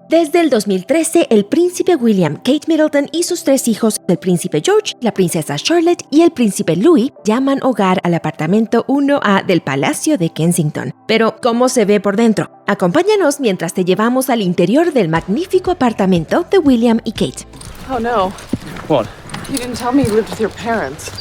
Desde el 2013, el príncipe William, Kate Middleton y sus 3 hijos, el príncipe George, la princesa Charlotte y el príncipe Louis, llaman hogar al apartamento 1A del Palacio de Kensington. Pero, ¿cómo se ve por dentro? Acompáñanos mientras te llevamos al interior del magnífico apartamento de William y Kate. Oh no. What? You didn't tell me you lived with your parents.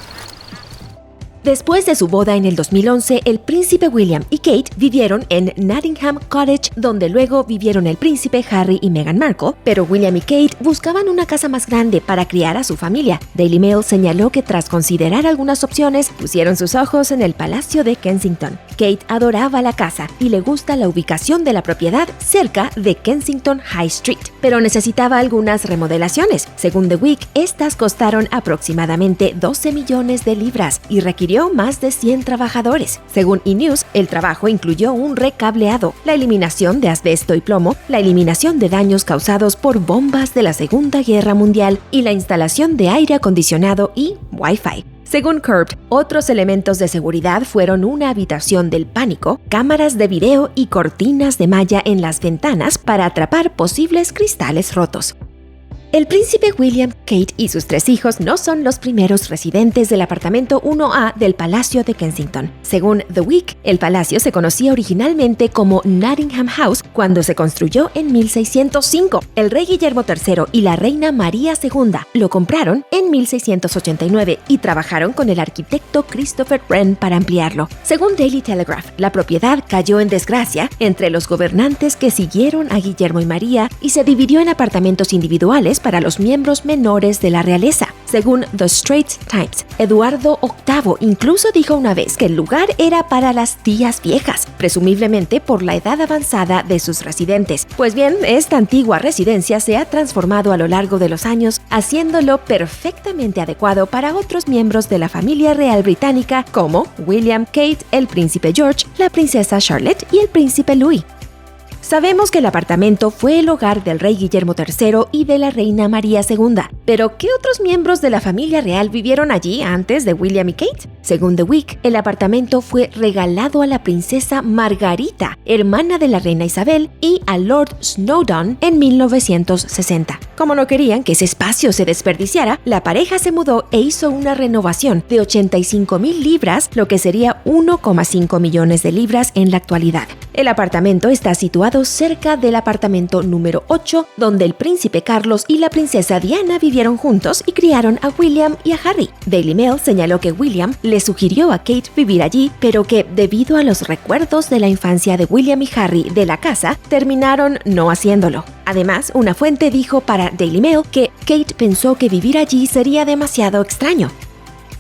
Después de su boda en el 2011, el príncipe William y Kate vivieron en Nottingham Cottage, donde luego vivieron el príncipe Harry y Meghan Markle, pero William y Kate buscaban una casa más grande para criar a su familia. Daily Mail señaló que tras considerar algunas opciones, pusieron sus ojos en el Palacio de Kensington. Kate adoraba la casa y le gusta la ubicación de la propiedad cerca de Kensington High Street, pero necesitaba algunas remodelaciones. Según The Week, estas costaron aproximadamente 12 millones de libras y requirió más de 100 trabajadores. Según E! News, el trabajo incluyó un recableado, la eliminación de asbesto y plomo, la eliminación de daños causados por bombas de la Segunda Guerra Mundial y la instalación de aire acondicionado y Wi-Fi. Según Curbed, otros elementos de seguridad fueron una habitación del pánico, cámaras de video y cortinas de malla en las ventanas para atrapar posibles cristales rotos. El príncipe William, Kate y sus 3 hijos no son los primeros residentes del apartamento 1A del Palacio de Kensington. Según The Week, el palacio se conocía originalmente como Nottingham House cuando se construyó en 1605. El rey Guillermo III y la reina María II lo compraron en 1689 y trabajaron con el arquitecto Christopher Wren para ampliarlo. Según Daily Telegraph, la propiedad cayó en desgracia entre los gobernantes que siguieron a Guillermo y María y se dividió en apartamentos individuales para los miembros menores de la realeza. Según The Straits Times, Eduardo VIII incluso dijo una vez que el lugar era para las tías viejas, presumiblemente por la edad avanzada de sus residentes. Pues bien, esta antigua residencia se ha transformado a lo largo de los años, haciéndolo perfectamente adecuado para otros miembros de la familia real británica como William, Kate, el príncipe George, la princesa Charlotte y el príncipe Louis. Sabemos que el apartamento fue el hogar del rey Guillermo III y de la reina María II, pero ¿qué otros miembros de la familia real vivieron allí antes de William y Kate? Según The Week, el apartamento fue regalado a la princesa Margarita, hermana de la reina Isabel, y a Lord Snowdon en 1960. Como no querían que ese espacio se desperdiciara, la pareja se mudó e hizo una renovación de 85,000 libras, lo que sería 1,5 millones de libras en la actualidad. El apartamento está situado cerca del apartamento número 8, donde el príncipe Carlos y la princesa Diana vivieron juntos y criaron a William y a Harry. Daily Mail señaló que William le sugirió a Kate vivir allí, pero que debido a los recuerdos de la infancia de William y Harry de la casa, terminaron no haciéndolo. Además, una fuente dijo para Daily Mail que Kate pensó que vivir allí sería demasiado extraño.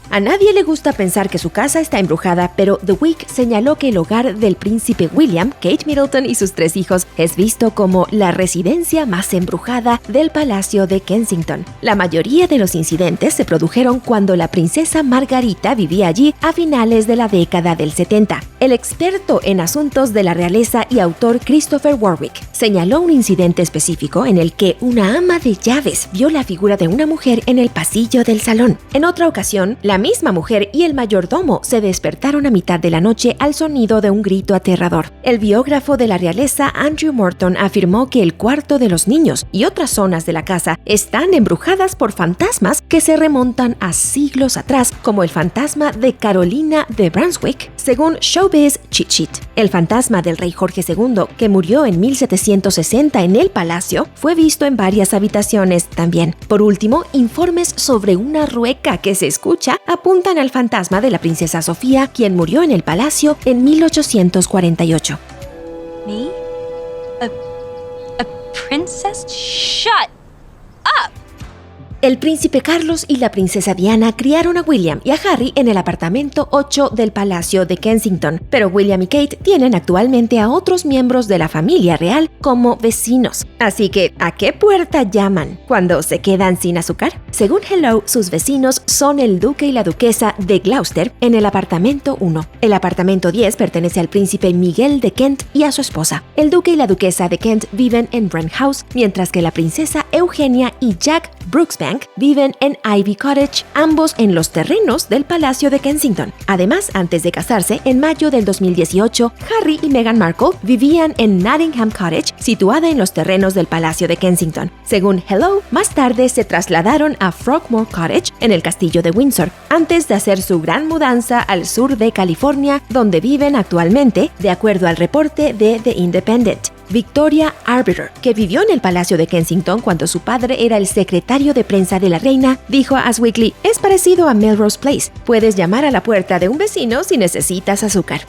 A nadie le gusta pensar que su casa está embrujada, pero The Week señaló que el hogar del príncipe William, Kate Middleton y sus 3 hijos es visto como la residencia más embrujada del Palacio de Kensington. La mayoría de los incidentes se produjeron cuando la princesa Margarita vivía allí a finales de la década del 70. El experto en asuntos de la realeza y autor Christopher Warwick señaló un incidente específico en el que una ama de llaves vio la figura de una mujer en el pasillo del salón. En otra ocasión, la misma mujer y el mayordomo se despertaron a mitad de la noche al sonido de un grito aterrador. El biógrafo de la realeza Andrew Morton afirmó que el cuarto de los niños y otras zonas de la casa están embrujadas por fantasmas que se remontan a siglos atrás, como el fantasma de Carolina de Brunswick, según Showbiz Cheat Sheet. El fantasma del rey Jorge II, que murió en 1760 en el palacio, fue visto en varias habitaciones también. Por último, informes sobre una rueca que se escucha apuntan al fantasma de la princesa Sofía, quien murió en el palacio en 1848. Me? A princess? Shut up! El príncipe Carlos y la princesa Diana criaron a William y a Harry en el apartamento 8 del Palacio de Kensington, pero William y Kate tienen actualmente a otros miembros de la familia real como vecinos. Así que, ¿a qué puerta llaman cuando se quedan sin azúcar? Según Hello, sus vecinos son el duque y la duquesa de Gloucester en el apartamento 1. El apartamento 10 pertenece al príncipe Miguel de Kent y a su esposa. El duque y la duquesa de Kent viven en Wren House, mientras que la princesa Eugenia y Jack Brooksbank viven en Ivy Cottage, ambos en los terrenos del Palacio de Kensington. Además, antes de casarse, en mayo del 2018, Harry y Meghan Markle vivían en Nottingham Cottage, situada en los terrenos del Palacio de Kensington. Según Hello, más tarde se trasladaron a Frogmore Cottage, en el castillo de Windsor, antes de hacer su gran mudanza al sur de California, donde viven actualmente, de acuerdo al reporte de The Independent. Victoria Arbiter, que vivió en el Palacio de Kensington cuando su padre era el secretario de prensa de la reina, dijo a Us Weekly: "Es parecido a Melrose Place. Puedes llamar a la puerta de un vecino si necesitas azúcar".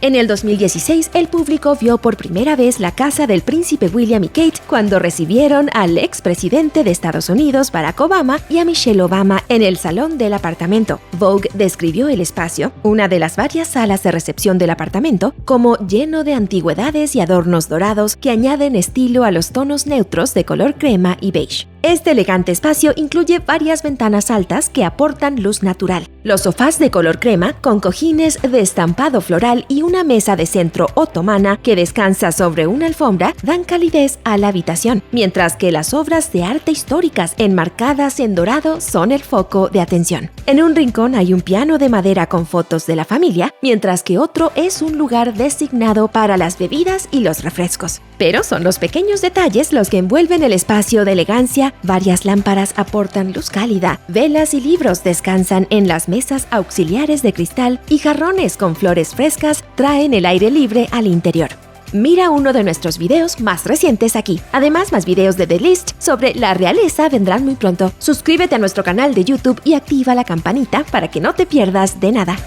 En el 2016, el público vio por primera vez la casa del príncipe William y Kate cuando recibieron al expresidente de Estados Unidos, Barack Obama, y a Michelle Obama en el salón del apartamento. Vogue describió el espacio, una de las varias salas de recepción del apartamento, como lleno de antigüedades y adornos dorados que añaden estilo a los tonos neutros de color crema y beige. Este elegante espacio incluye varias ventanas altas que aportan luz natural. Los sofás de color crema, con cojines de estampado floral y una mesa de centro otomana que descansa sobre una alfombra, dan calidez a la habitación, mientras que las obras de arte históricas enmarcadas en dorado son el foco de atención. En un rincón hay un piano de madera con fotos de la familia, mientras que otro es un lugar designado para las bebidas y los refrescos. Pero son los pequeños detalles los que envuelven el espacio de elegancia. Varias lámparas aportan luz cálida, velas y libros descansan en las mesas auxiliares de cristal y jarrones con flores frescas traen el aire libre al interior. Mira uno de nuestros videos más recientes aquí. Además, más videos de The List sobre la realeza vendrán muy pronto. Suscríbete a nuestro canal de YouTube y activa la campanita para que no te pierdas de nada.